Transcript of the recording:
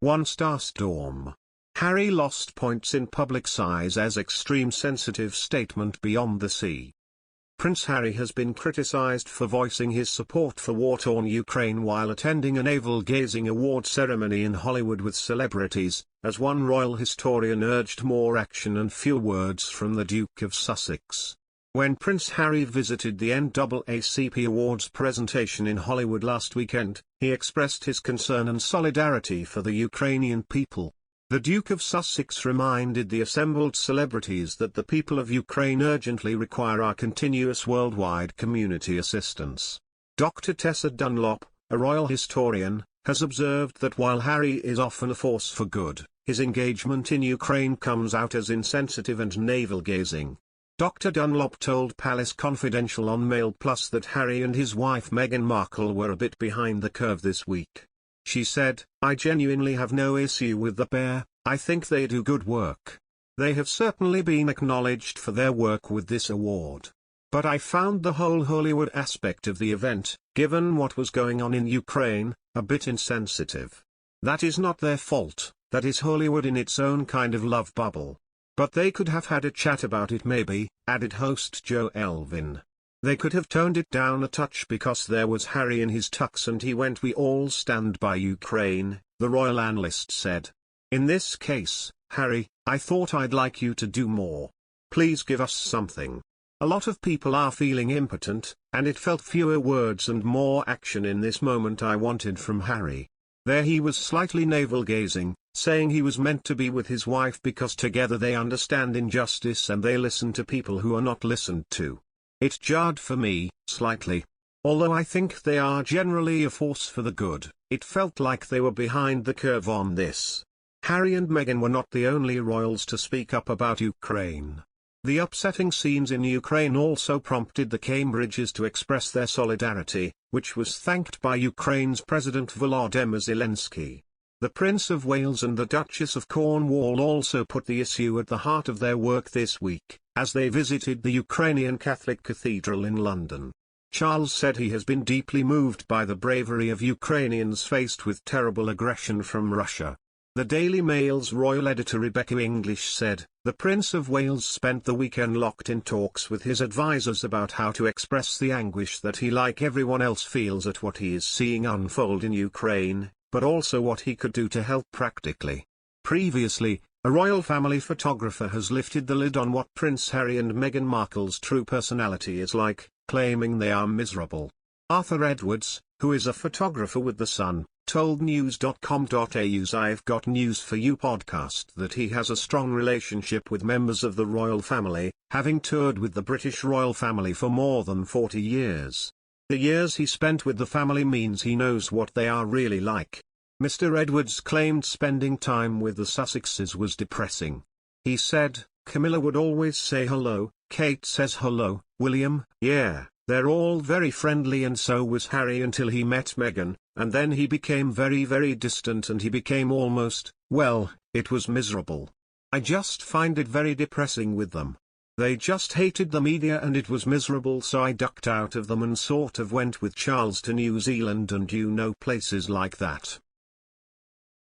1-star storm. Harry lost points in public size as extreme sensitive statement beyond the sea. Prince Harry has been criticized for voicing his support for war-torn Ukraine while attending a navel-gazing award ceremony in Hollywood with celebrities, as one royal historian urged more action and fewer words from the Duke of Sussex. When Prince Harry visited the NAACP Awards presentation in Hollywood last weekend, he expressed his concern and solidarity for the Ukrainian people. The Duke of Sussex reminded the assembled celebrities that the people of Ukraine urgently require our continuous worldwide community assistance. Dr. Tessa Dunlop, a royal historian, has observed that while Harry is often a force for good, his engagement in Ukraine comes out as insensitive and navel-gazing. Dr. Dunlop told Palace Confidential on Mail Plus that Harry and his wife Meghan Markle were a bit behind the curve this week. She said, "I genuinely have no issue with the pair, I think they do good work. They have certainly been acknowledged for their work with this award. But I found the whole Hollywood aspect of the event, given what was going on in Ukraine, a bit insensitive. That is not their fault, that is Hollywood in its own kind of love bubble. But they could have had a chat about it maybe," added host Jo Elvin. "They could have toned it down a touch because there was Harry in his tux and he went 'We all stand by Ukraine,'" the royal analyst said. "In this case, Harry, I thought I'd like you to do more. Please give us something. A lot of people are feeling impotent, and it felt fewer words and more action in this moment I wanted from Harry." There he was slightly navel-gazing, saying he was meant to be with his wife because together they understand injustice and they listen to people who are not listened to. It jarred for me, slightly. Although I think they are generally a force for the good, it felt like they were behind the curve on this. Harry and Meghan were not the only royals to speak up about Ukraine. The upsetting scenes in Ukraine also prompted the Cambridges to express their solidarity, which was thanked by Ukraine's President Volodymyr Zelensky. The Prince of Wales and the Duchess of Cornwall also put the issue at the heart of their work this week, as they visited the Ukrainian Catholic Cathedral in London. Charles said he has been deeply moved by the bravery of Ukrainians faced with terrible aggression from Russia. The Daily Mail's royal editor Rebecca English said, "The Prince of Wales spent the weekend locked in talks with his advisors about how to express the anguish that he like everyone else feels at what he is seeing unfold in Ukraine, but also what he could do to help practically." Previously, a royal family photographer has lifted the lid on what Prince Harry and Meghan Markle's true personality is like, claiming they are miserable. Arthur Edwards, who is a photographer with The Sun, told news.com.au's I've Got News for You podcast that he has a strong relationship with members of the royal family, having toured with the British royal family for more than 40 years. The years he spent with the family means he knows what they are really like. Mr. Edwards claimed spending time with the Sussexes was depressing. He said, "Camilla would always say hello, Kate says hello, William, yeah. They're all very friendly and so was Harry until he met Meghan, and then he became very very distant and he became almost, well, it was miserable. I just find it very depressing with them. They just hated the media and it was miserable so I ducked out of them and sort of went with Charles to New Zealand and places like that."